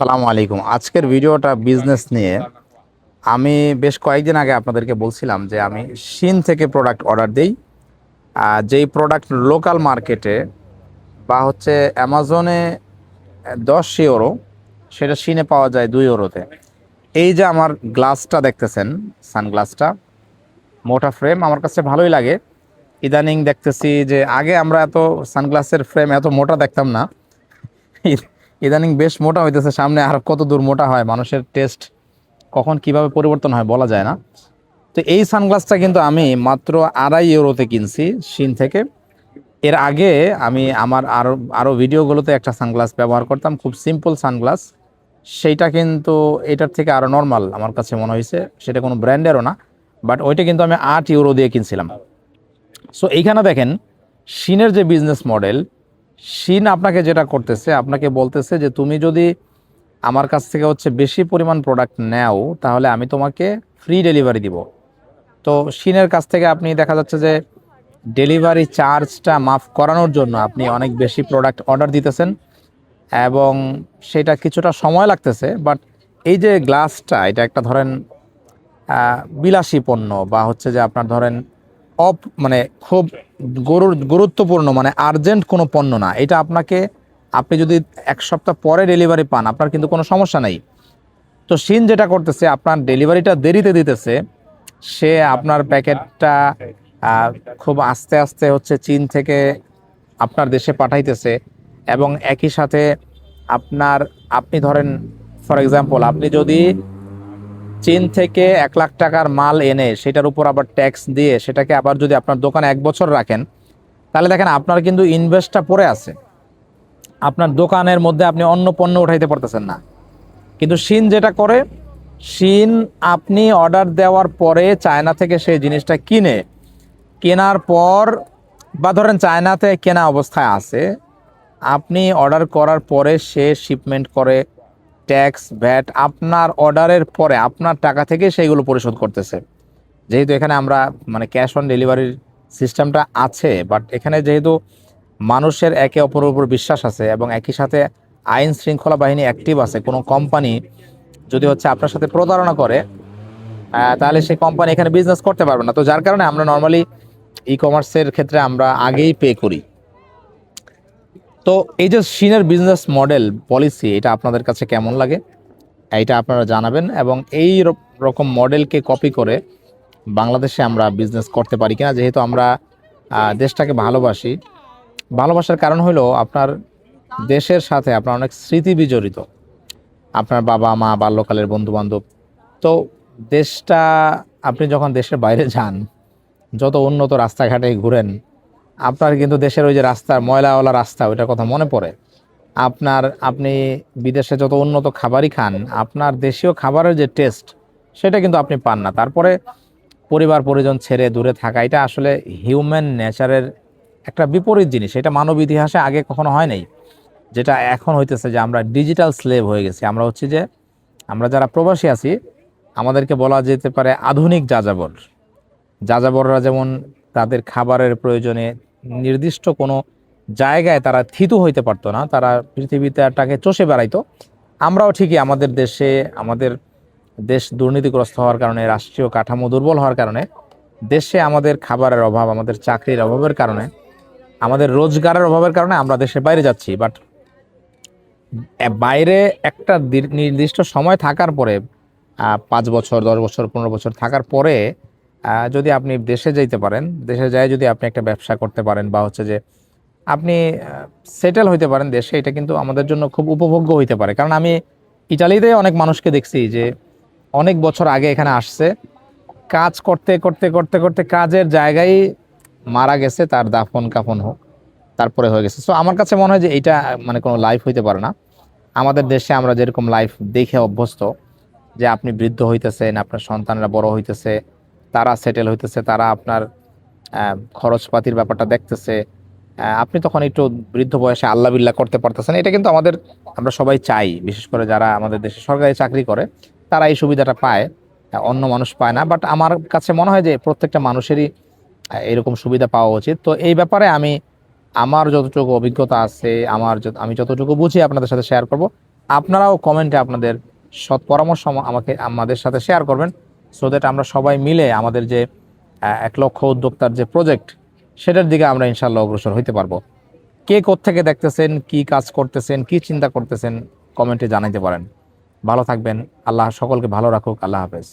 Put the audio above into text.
সালামু আলাইকুম। আজকের ভিডিওটা বিজনেস নিয়ে। আমি বেশ কয়েকদিন আগে আপনাদেরকে বলছিলাম যে আমি শিন থেকে প্রোডাক্ট অর্ডার দিই। যেই প্রোডাক্ট লোকাল মার্কেটে বা হচ্ছে অ্যামাজনে 10 ইউরো, সেটা শিনে পাওয়া যায় 2 ইউরোতে। এই যে আমার গ্লাসটা দেখতেছেন, সানগ্লাসটা মোটা ফ্রেম, আমার কাছে ভালোই লাগে। ইদানিং দেখতেছি যে আগে আমরা এত সানগ্লাসের ফ্রেম এত মোটা দেখতাম না। ইদানিং বেশ মোটা হইতেছে, সামনে আর কত দূর মোটা হয়, মানুষের টেস্ট কখন কিভাবে পরিবর্তন হয় বলা যায় না। তো এই সানগ্লাসটা কিন্তু আমি মাত্র 2.5 ইউরোতে কিনছি শিন থেকে। এর আগে আমি আমার আরো আরো ভিডিওগুলোতে একটা সানগ্লাস ব্যবহার করতাম, খুব সিম্পল সানগ্লাস। সেইটা কিন্তু এটার থেকে আরো নর্মাল আমার কাছে মনে হয়েছে, সেটা কোনো ব্র্যান্ডেরও না, বাট ওইটা কিন্তু আমি 8 ইউরো দিয়ে কিনছিলাম। সো এইখানে দেখেন শিনের যে বিজনেস মডেল, শিন আপনাকে যেটা করতেছে, আপনাকে বলতেছে যে তুমি যদি আমার কাছ থেকে হচ্ছে বেশি পরিমাণ প্রোডাক্ট নেও, তাহলে আমি তোমাকে ফ্রি ডেলিভারি দিব। তো শিনের কাছ থেকে আপনি দেখা যাচ্ছে যে ডেলিভারি চার্জটা মাফ করানোর জন্য আপনি অনেক বেশি প্রোডাক্ট অর্ডার দিতেছেন, এবং সেটা কিছুটা সময় লাগতেছে। বাট এই যে গ্লাসটা, এটা একটা ধরেন বিলাসী পণ্য, বা হচ্ছে যে আপনার ধরেন মানে খুব গুরুত্বপূর্ণ, মানে আর্জেন্ট কোনো পণ্য না এটা। আপনাকে, আপনি যদি 1 সপ্তাহ পরে ডেলিভারি পান, আপনার কিন্তু কোনো সমস্যা নাই। তো শিন যেটা করতেছে, আপনার ডেলিভারিটা দেরিতে দিতেছে। সে আপনার প্যাকেটটা আহ, খুব আস্তে আস্তে হচ্ছে চীন থেকে আপনার দেশে পাঠাইতেছে, এবং একই সাথে আপনার, আপনি ধরেন ফর এক্সাম্পল, আপনি যদি চীন থেকে 1 লাখ টাকার মাল এনে সেটার উপর আবার ট্যাক্স দিয়ে সেটাকে আবার যদি আপনার দোকানে 1 বছর রাখেন, তাহলে দেখেন আপনার কিন্তু ইনভেস্টটা পড়ে আছে। আপনার দোকানের মধ্যে আপনি অন্য পণ্য উঠাইতে পারতেছেন না। কিন্তু শিন যেটা করে, শিন আপনি অর্ডার দেওয়ার পরে চায়না থেকে সেই জিনিসটা কেনার পর, বা ধরেন চায়নাতে কেনা অবস্থায় আছে, আপনি অর্ডার করার পরে সে শিপমেন্ট করে, ট্যাক্স ভ্যাট আপনার অর্ডারের পরে আপনার টাকা থেকে সেইগুলো পরিশোধ করতেছে। যেহেতু এখানে আমরা মানে ক্যাশ অন ডেলিভারির সিস্টেমটা আছে, বাট এখানে যেহেতু মানুষের একে অপরের উপর বিশ্বাস আছে, এবং একই সাথে আইন শৃঙ্খলা বাহিনী অ্যাক্টিভ আছে, কোনো কোম্পানি যদি হচ্ছে আপনার সাথে প্রতারণা করে, তাহলে সেই কোম্পানি এখানে বিজনেস করতে পারবে না। তো যার কারণে আমরা নর্মালি ই কমার্সের ক্ষেত্রে আমরা আগেই পে করি। তো এই যে শিনের বিজনেস মডেল পলিসি, এটা আপনাদের কাছে কেমন লাগে এইটা আপনারা জানাবেন, এবং এই রকম মডেলকে কপি করে বাংলাদেশে আমরা বিজনেস করতে পারি কিনা। যেহেতু আমরা দেশটাকে ভালোবাসি, ভালোবাসার কারণ হলো আপনার দেশের সাথে আপনার অনেক স্মৃতি বিজড়িত, আপনার বাবা মা, বাল্যকালের বন্ধু বান্ধব। তো দেশটা, আপনি যখন দেশের বাইরে যান, যত উন্নত রাস্তাঘাটে ঘুরেন, আপনার কিন্তু দেশের ওই যে রাস্তার ময়লাওয়ালা রাস্তা, ওইটার কথা মনে পড়ে। আপনি বিদেশে যত উন্নত খাবারই খান, আপনার দেশীয় খাবারের যে টেস্ট, সেটা কিন্তু আপনি পান না। তারপরে পরিবার পরিজন ছেড়ে দূরে থাকা, এটা আসলে হিউম্যান নেচারের একটা বিপরীত জিনিস। এটা মানব ইতিহাসে আগে কখনো হয় নাই। যেটা এখন হইতেছে যে আমরা ডিজিটাল স্লেভ হয়ে গেছি। আমরা হচ্ছে যে, আমরা যারা প্রবাসী আছি, আমাদেরকে বলা যেতে পারে আধুনিক যাযাবর। যাযাবররা যেমন তাদের খাবারের প্রয়োজনে নির্দিষ্ট কোনো জায়গায় তারা থিতু হইতে পারতো না, তারা পৃথিবীটাকে চষে বেড়াইতো। আমরাও ঠিকই আমাদের দেশে, আমাদের দেশ দুর্নীতিগ্রস্ত হওয়ার কারণে, রাষ্ট্রীয় কাঠামো দুর্বল হওয়ার কারণে, দেশে আমাদের খাবারের অভাব, আমাদের চাকরির অভাবের কারণে, আমাদের রোজগারের অভাবের কারণে আমরা দেশের বাইরে যাচ্ছি। বাট বাইরে একটা নির্দিষ্ট সময় থাকার পরে, 5 বছর, 10 বছর, 15 বছর থাকার পরে যদি আপনি দেশে যাইতে পারেন, দেশে যায় যদি আপনি একটা ব্যবসা করতে পারেন, বা হচ্ছে যে আপনি সেটেল হইতে পারেন দেশে, এটা কিন্তু আমাদের জন্য খুব উপভোগ্য হইতে পারে। কারণ আমি ইটালিতে অনেক মানুষকে দেখছি যে অনেক বছর আগে এখানে আসছে, কাজ করতে করতে করতে করতে কাজের জায়গায় মারা গেছে, তার দাফন কাফন হোক, তারপরে হয়ে গেছে। সো আমার কাছে মনে হয় যে এটা মানে কোনো লাইফ হইতে পারে না। আমাদের দেশে আমরা যেরকম লাইফ দেখে অভ্যস্ত, যে আপনি বৃদ্ধ হইতেছেন, আপনার সন্তানরা বড় হইতেছে, তারা সেটেল হইতেছে, তারা আপনার খরচপাতির ব্যাপারটা দেখতেছে, আপনি তখন একটু বৃদ্ধ বয়সে আল্লাহ বিল্লাহ করতে পারতেছেন। এটা কিন্তু আমরা সবাই চাই, বিশেষ করে যারা আমাদের দেশে সরকারি চাকরি করে, তারা এই সুবিধাটা পায়, অন্য মানুষ পায় না। বাট আমার কাছে মনে হয় যে প্রত্যেকটা মানুষেরই এরকম সুবিধা পাওয়া উচিত। তো এই ব্যাপারে আমি আমার যতটুকু অভিজ্ঞতা আছে, আমি যতটুকু বুঝি আপনাদের সাথে শেয়ার করব। আপনারাও কমেন্টে আপনাদের সৎ পরামর্শ আমাদের সাথে শেয়ার করবেন, সো দ্যাট আমরা সবাই মিলে আমাদের যে 1 লক্ষ উদ্যোক্তার যে প্রজেক্ট, সেটার দিকে আমরা ইনশাল্লাহ অগ্রসর হইতে পারবো। কে কোত্থেকে দেখতেছেন, কি কাজ করতেছেন, কি চিন্তা করতেছেন, কমেন্টে জানাইতে পারেন। ভালো থাকবেন। আল্লাহ সকলকে ভালো রাখুক। আল্লাহ হাফেজ।